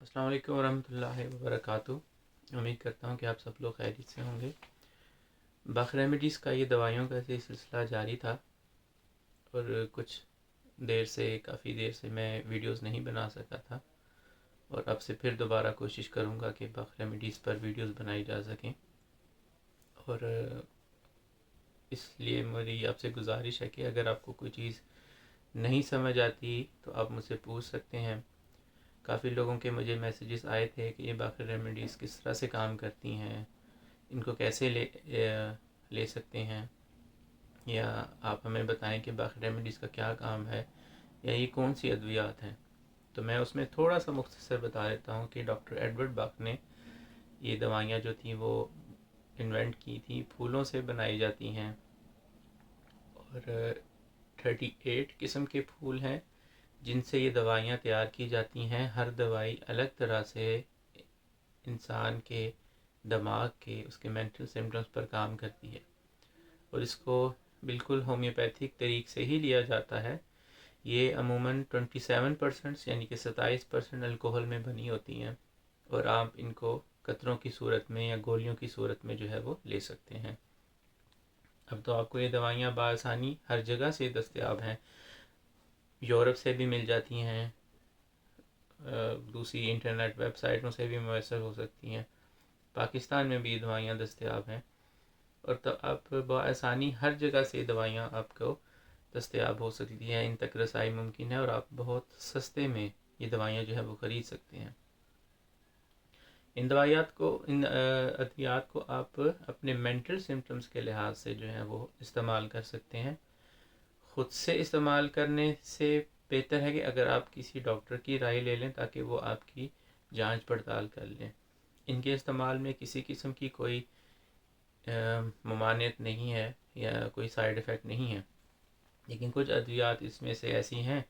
अस्सलाम वालेकुम वरहमतुल्लाहि वबरकातुहू। उम्मीद करता हूँ कि आप सब लोग खैरियत से होंगे। बख रेमेडीज़ का ये दवाइयों का ये सिलसिला जारी था और कुछ काफ़ी देर से मैं वीडियोस नहीं बना सका था, और अब से फिर दोबारा कोशिश करूँगा कि बख रेमेडीज़ पर वीडियोस बनाई जा सकें। और इसलिए मेरी आपसे गुजारिश है कि अगर आपको कोई चीज़ नहीं समझ आती तो आप मुझसे पूछ सकते हैं। काफ़ी लोगों के मुझे मैसेजेस आए थे कि ये बाकी रेमेडीज़ किस तरह से काम करती हैं, इनको कैसे ले सकते हैं, या आप हमें बताएं कि बाकी रेमेडीज़ का क्या काम है, या ये कौन सी अद्वियात हैं। तो मैं उसमें थोड़ा सा मुख्तसर बता देता हूँ कि डॉक्टर एडवर्ड बक ने ये दवाइयाँ जो थी वो इन्वेंट की थी। फूलों से बनाई जाती हैं और 38 किस्म के फूल हैं जिनसे ये दवाइयाँ तैयार की जाती हैं। हर दवाई अलग तरह से इंसान के दिमाग के उसके मेंटल सिम्टम्स पर काम करती है, और इसको बिल्कुल होम्योपैथिक तरीके से ही लिया जाता है। ये अमूमन 27% यानी कि 27% अल्कोहल में बनी होती हैं, और आप इनको कतरों की सूरत में या गोलियों की सूरत में जो है वो ले सकते हैं। अब तो आपको ये दवाइयाँ बआसानी हर जगह से दस्तयाब हैं। यूरोप से भी मिल जाती हैं, दूसरी इंटरनेट वेबसाइटों से भी मैसर हो सकती हैं। पाकिस्तान में भी दवाइयाँ दस्तयाब हैं, और तो आप बआसानी हर जगह से दवाइयाँ आपको दस्तयाब हो सकती हैं। इन तक रसाई मुमकिन है, और आप बहुत सस्ते में ये दवाइयाँ जो है वो ख़रीद सकते हैं। इन अद्वियात को आप अपने मेंटल सिम्टम्स के लिहाज से जो है वो इस्तेमाल कर सकते हैं। ख़ुद से इस्तेमाल करने से बेहतर है कि अगर आप किसी डॉक्टर की राय ले लें ताकि वो आपकी जांच पड़ताल कर लें। इनके इस्तेमाल में किसी किस्म की कोई ममानियत नहीं है या कोई साइड इफ़ेक्ट नहीं है, लेकिन कुछ अद्वियात इसमें से ऐसी हैं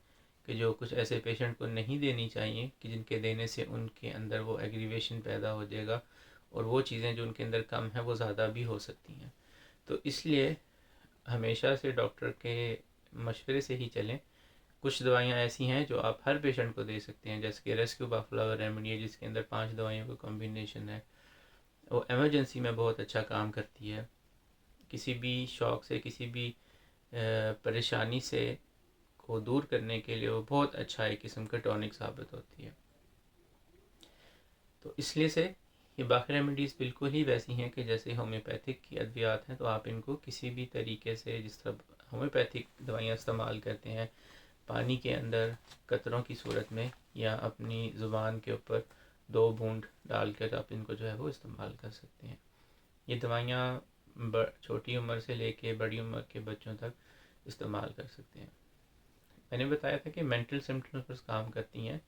कि जो कुछ ऐसे पेशेंट को नहीं देनी चाहिए कि जिनके देने से उनके अंदर वो एग्रीवेशन पैदा हो जाएगा, और वो चीज़ें जो उनके अंदर कम है वो ज़्यादा भी हो सकती हैं। तो इसलिए हमेशा से डॉक्टर के मशवरे से ही चलें। कुछ दवाइयाँ ऐसी हैं जो आप हर पेशेंट को दे सकते हैं, जैसे कि रेस्क्यू बाफ्लावर रेमेडी है जिसके अंदर 5 दवाइयों का कॉम्बिनेशन है। वो एमरजेंसी में बहुत अच्छा काम करती है। किसी भी शौक से, किसी भी परेशानी से को दूर करने के लिए वो बहुत अच्छा एक किस्म का टॉनिक साबित होती है। तो इसलिए से ये बाकी रेमेडीज़ बिल्कुल ही वैसी हैं कि जैसे होम्योपैथिक की अद्वियात हैं, तो आप इनको किसी भी तरीके से, जिस तरह होम्योपैथिक दवाइयाँ इस्तेमाल करते हैं पानी के अंदर कतरों की सूरत में, या अपनी ज़ुबान के ऊपर 2 बूंद डालकर आप इनको जो है वो इस्तेमाल कर सकते हैं। ये दवाइयाँ छोटी उम्र से लेके बड़ी उम्र के बच्चों तक इस्तेमाल कर सकते हैं। मैंने बताया था कि मेंटल सिम्टम्स पर काम करती हैं।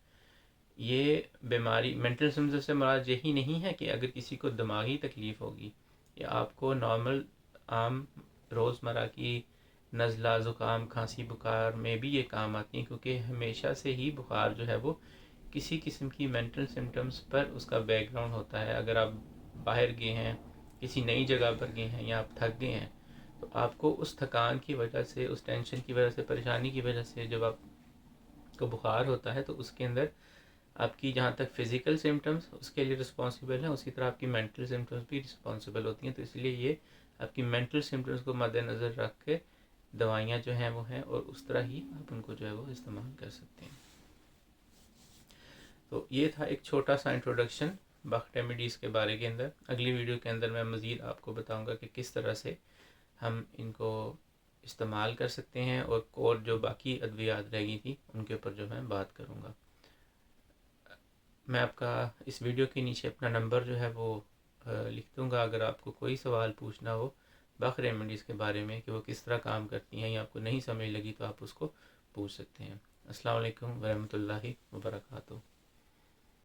ये बीमारी मेंटल सिम्टम्स से मुराद यही नहीं है कि अगर किसी को दिमागी तकलीफ़ होगी, या आपको नॉर्मल आम रोज़मर्रा की नज़ला ज़ुकाम खांसी बुखार में भी ये काम आती हैं, क्योंकि हमेशा से ही बुखार जो है वो किसी किस्म की मेंटल सिम्टम्स पर उसका बैकग्राउंड होता है। अगर आप बाहर गए हैं, किसी नई जगह पर गए हैं, या आप थक गए हैं, तो आपको उस थकान की वजह से, उस टेंशन की वजह से, परेशानी की वजह से जब आपको बुखार होता है तो उसके अंदर आपकी जहाँ तक फ़िज़िकल सिम्टम्स उसके लिए रिस्पॉन्सिबल हैं, उसी तरह आपकी मेंटल सिम्टम्स भी रिस्पॉन्सिबल होती हैं। तो इसलिए ये आपकी मेंटल सिम्टम्स को मद्देनज़र रख के दवाइयाँ जो हैं वो हैं, और उस तरह ही आप उनको जो है वो इस्तेमाल कर सकते हैं। तो ये था एक छोटा सा इंट्रोडक्शन बख रेमेडीज़ के बारे के अंदर। अगली वीडियो के अंदर मैं मज़ीद आपको बताऊंगा कि किस तरह से हम इनको इस्तेमाल कर सकते हैं, और जो बाकी अद्वियात रह गई थी उनके ऊपर जो मैं बात करूँगा। मैं आपका इस वीडियो के नीचे अपना नंबर जो है वो लिख दूँगा। अगर आपको कोई सवाल पूछना हो बख रेमेडीज़ के बारे में कि वो किस तरह काम करती हैं, या आपको नहीं समझ लगी, तो आप उसको पूछ सकते हैं। अस्सलाम वालेकुम वरहमतुल्लाहि वबरकातुहू।